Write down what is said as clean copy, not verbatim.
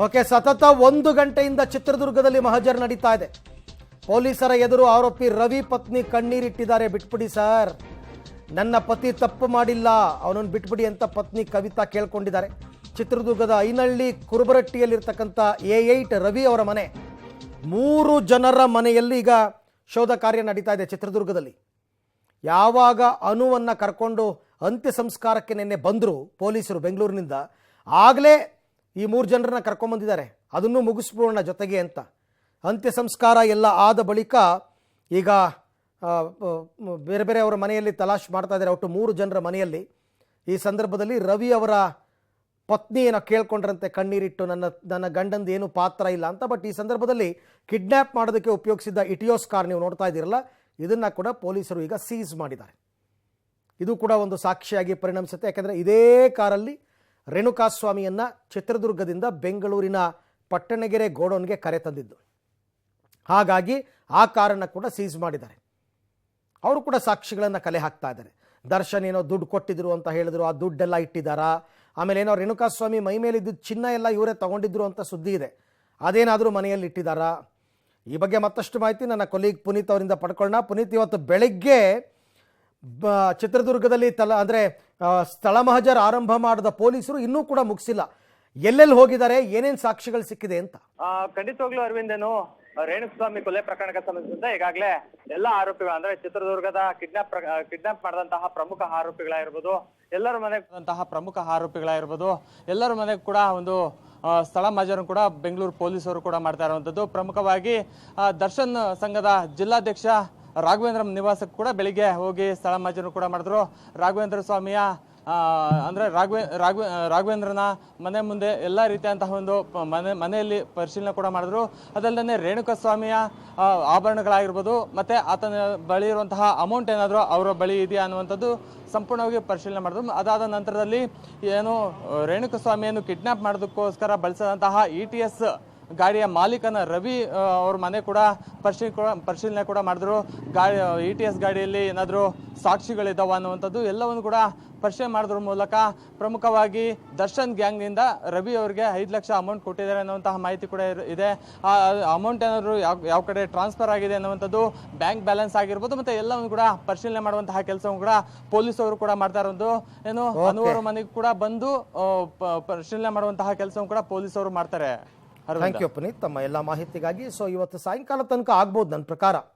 Okay, ಸತತ 1 ಗಂಟೆಯಿಂದ ಚಿತ್ರದುರ್ಗದಲ್ಲಿ ಮಹಜರ್ ನಡೀತಾ ಇದೆ. ಪೊಲೀಸರ ಎದುರು ಆರೋಪಿ ರವಿ ಪತ್ನಿ ಕಣ್ಣೀರಿಟ್ಟಿದ್ದಾರೆ. ಬಿಟ್ಬಿಡಿ ಸರ್, ನನ್ನ ಪತಿ ತಪ್ಪು ಮಾಡಿಲ್ಲ, ಅವನನ್ನು ಬಿಟ್ಬಿಡಿ ಅಂತ ಪತ್ನಿ ಕವಿತಾ ಕೇಳ್ಕೊಂಡಿದ್ದಾರೆ. ಚಿತ್ರದುರ್ಗದ ಐನಹಳ್ಳಿ ಕುರುಬರಟ್ಟಿಯಲ್ಲಿರ್ತಕ್ಕಂಥ A8 ರವಿ ಅವರ ಮನೆ, 3 ಜನರ ಮನೆಯಲ್ಲಿ ಈಗ ಶೋಧ ಕಾರ್ಯ ನಡೀತಾ ಇದೆ ಚಿತ್ರದುರ್ಗದಲ್ಲಿ. ಯಾವಾಗ ಅನುವನ್ನು ಕರ್ಕೊಂಡು ಅಂತ್ಯ ಸಂಸ್ಕಾರಕ್ಕೆ ನಿನ್ನೆ ಬಂದರು ಪೊಲೀಸರು ಬೆಂಗಳೂರಿನಿಂದ, ಆಗಲೇ ಈ 3 ಜನರನ್ನ ಕರ್ಕೊಂಬಂದಿದ್ದಾರೆ. ಅದನ್ನು ಮುಗಿಸ್ಬೋಣ ಜೊತೆಗೆ ಅಂತ. ಅಂತ್ಯ ಸಂಸ್ಕಾರ ಎಲ್ಲ ಆದ ಬಳಿಕ ಈಗ ಬೇರೆ ಬೇರೆ ಅವರ ಮನೆಯಲ್ಲಿ ತಲಾಶ್ ಮಾಡ್ತಾ ಇದ್ದಾರೆ. ಒಟ್ಟು 3 ಜನರ ಮನೆಯಲ್ಲಿ. ಈ ಸಂದರ್ಭದಲ್ಲಿ ರವಿ ಅವರ ಪತ್ನಿ ಏನೋ ಕೇಳ್ಕೊಂಡ್ರಂತೆ ಕಣ್ಣೀರಿಟ್ಟು, ನನ್ನ ಗಂಡಂದು ಏನು ಪಾತ್ರ ಇಲ್ಲ ಅಂತ. ಬಟ್ ಈ ಸಂದರ್ಭದಲ್ಲಿ ಕಿಡ್ನ್ಯಾಪ್ ಮಾಡೋದಕ್ಕೆ ಉಪಯೋಗಿಸಿದ್ದ ಇಟಿಯೋಸ್ ಕಾರ್ ನೀವು ನೋಡ್ತಾ ಇದ್ದೀರಲ್ಲ, ಇದನ್ನು ಕೂಡ ಪೊಲೀಸರು ಈಗ ಸೀಸ್ ಮಾಡಿದ್ದಾರೆ. ಇದು ಕೂಡ ಒಂದು ಸಾಕ್ಷಿಯಾಗಿ ಪರಿಣಮಿಸುತ್ತೆ. ಯಾಕೆಂದರೆ ಇದೇ ಕಾರಲ್ಲಿ ರೇಣುಕಾಸ್ವಾಮಿಯನ್ನು ಚಿತ್ರದುರ್ಗದಿಂದ ಬೆಂಗಳೂರಿನ ಪಟ್ಟಣಗೆರೆ ಗೋಡೌನ್ಗೆ ಕರೆ ತಂದಿದ್ದು. ಹಾಗಾಗಿ ಆ ಕಾರನ್ನು ಕೂಡ ಸೀಸ್ ಮಾಡಿದ್ದಾರೆ. ಅವರು ಕೂಡ ಸಾಕ್ಷಿಗಳನ್ನು ಕಲೆ ಹಾಕ್ತಾ ಇದ್ದಾರೆ. ದರ್ಶನ್ ಏನೋ ದುಡ್ಡು ಕೊಟ್ಟಿದ್ರು ಅಂತ ಹೇಳಿದ್ರು, ಆ ದುಡ್ಡೆಲ್ಲ ಇಟ್ಟಿದ್ದಾರಾ? ಆಮೇಲೆ ಏನೋ ರೇಣುಕಾಸ್ವಾಮಿ ಮೈ ಮೇಲಿದ್ದು ಚಿನ್ನ ಎಲ್ಲ ಇವರೇ ತಗೊಂಡಿದ್ರು ಅಂತ ಸುದ್ದಿ ಇದೆ, ಅದೇನಾದರೂ ಮನೆಯಲ್ಲಿ ಇಟ್ಟಿದ್ದಾರಾ? ಈ ಬಗ್ಗೆ ಮತ್ತಷ್ಟು ಮಾಹಿತಿ ನನ್ನ ಕೊಲೀಗ್ ಪುನೀತ್ ಅವರಿಂದ ಪಡ್ಕೊಳ್ಳೋಣ. ಪುನೀತ್, ಇವತ್ತು ಬೆಳಗ್ಗೆ ಚಿತ್ರದುರ್ಗದಲ್ಲಿ ಸ್ಥಳ ಮಹಜರ್ ಆರಂಭ ಮಾಡಿದ ಪೊಲೀಸರು ಇನ್ನೂ ಕೂಡ ಮುಗಿಸಿಲ್ಲ. ಎಲ್ಲೆಲ್ಲಿ ಹೋಗಿದ್ದಾರೆ, ಏನೇನು ಸಾಕ್ಷಿಗಳು ಸಿಕ್ಕಿದೆ ಅಂತ? ಖಂಡಿತವಾಗ್ಲೂ ಅರವಿಂದ್, ಏನು ರೇಣುಸ್ವಾಮಿ ಕೊಲೆ ಪ್ರಕರಣಕ್ಕೆ ಸಂಬಂಧಿಸಿದಂತೆ ಈಗಾಗಲೇ ಎಲ್ಲ ಆರೋಪಿಗಳು, ಅಂದ್ರೆ ಚಿತ್ರದುರ್ಗದ ಕಿಡ್ನಾಪ್ ಮಾಡಿದಂತಹ ಪ್ರಮುಖ ಆರೋಪಿಗಳಾಗಿರ್ಬೋದು, ಎಲ್ಲರ ಮನೆಗೆ ಪ್ರಮುಖ ಆರೋಪಿಗಳಾಗಿರ್ಬೋದು, ಎಲ್ಲರ ಮನೆಗೆ ಕೂಡ ಒಂದು ಸ್ಥಳ ಮಹಜರು ಕೂಡ ಬೆಂಗಳೂರು ಪೊಲೀಸರು ಕೂಡ ಮಾಡ್ತಾ ಇರುವಂಥದ್ದು. ಪ್ರಮುಖವಾಗಿ ದರ್ಶನ್ ಸಂಘದ ಜಿಲ್ಲಾಧ್ಯಕ್ಷ ರಾಘವೇಂದ್ರ ನಿವಾಸಕ್ಕೆ ಕೂಡ ಬೆಳಿಗ್ಗೆ ಹೋಗಿ ಸ್ಥಳ ಮಹಜರು ಕೂಡ ಮಾಡಿದ್ರು. ರಾಘವೇಂದ್ರ ಸ್ವಾಮಿಯ ಅಂದರೆ ರಾಘವೇಂದ್ರನ ಮನೆ ಮುಂದೆ ಎಲ್ಲ ರೀತಿಯಂತಹ ಒಂದು ಮನೆಯಲ್ಲಿ ಪರಿಶೀಲನೆ ಕೂಡ ಮಾಡಿದ್ರು. ಅದಲ್ಲದೆ ರೇಣುಕಾಸ್ವಾಮಿಯ ಆಭರಣಗಳಾಗಿರ್ಬೋದು, ಮತ್ತು ಆತನ ಬಳಿ ಇರುವಂತಹ ಅಮೌಂಟ್ ಏನಾದರೂ ಅವರ ಬಳಿ ಇದೆಯಾ ಅನ್ನುವಂಥದ್ದು ಸಂಪೂರ್ಣವಾಗಿ ಪರಿಶೀಲನೆ ಮಾಡಿದ್ರು. ಅದಾದ ನಂತರದಲ್ಲಿ ಏನು ರೇಣುಕಾಸ್ವಾಮಿಯನ್ನು ಕಿಡ್ನಾಪ್ ಮಾಡೋದಕ್ಕೋಸ್ಕರ ಬಳಸಿದಂತಹ ETS ಗಾಡಿಯ ಮಾಲೀಕನ ರವಿ ಅವ್ರ ಮನೆ ಕೂಡ ಪರಿಶೀಲನೆ ಕೂಡ ಮಾಡಿದ್ರು. ETS ಗಾಡಿಯಲ್ಲಿ ಏನಾದರೂ ಸಾಕ್ಷಿಗಳಿದ್ದಾವ ಅನ್ನುವಂಥದ್ದು ಎಲ್ಲವನ್ನು ಕೂಡ ಪರಿಶೀಲನೆ ಮಾಡೋದ್ರ ಮೂಲಕ ಪ್ರಮುಖವಾಗಿ ದರ್ಶನ್ ಗ್ಯಾಂಗ್ನಿಂದ ರವಿ ಅವರಿಗೆ 5 ಲಕ್ಷ ಅಮೌಂಟ್ ಕೊಟ್ಟಿದ್ದಾರೆ ಅನ್ನುವಂತಹ ಮಾಹಿತಿ ಕೂಡ ಇದೆ. ಆ ಅಮೌಂಟ್ ಏನಾದರೂ ಯಾವ ಕಡೆ ಟ್ರಾನ್ಸ್ಫರ್ ಆಗಿದೆ ಅನ್ನುವಂಥದ್ದು, ಬ್ಯಾಂಕ್ ಬ್ಯಾಲೆನ್ಸ್ ಆಗಿರ್ಬೋದು, ಮತ್ತೆ ಎಲ್ಲವನ್ನು ಕೂಡ ಪರಿಶೀಲನೆ ಮಾಡುವಂತಹ ಕೆಲಸವನ್ನು ಕೂಡ ಪೊಲೀಸರು ಕೂಡ ಮಾಡ್ತಾ ಇರೋದು. ಏನು ಅನುವರ ಮನೆಗೆ ಕೂಡ ಬಂದು ಪರಿಶೀಲನೆ ಮಾಡುವಂತಹ ಕೆಲಸವನ್ನು ಕೂಡ ಪೊಲೀಸರು ಮಾಡ್ತಾರೆ. ಥ್ಯಾಂಕ್ ಯು ಪುನೀತ್, ತಮ್ಮ ಎಲ್ಲ ಮಾಹಿತಿಗಾಗಿ. ಸೊ ಇವತ್ತು ಸಾಯಂಕಾಲ ತನಕ ಆಗ್ಬೋದು ನನ್ನ ಪ್ರಕಾರ.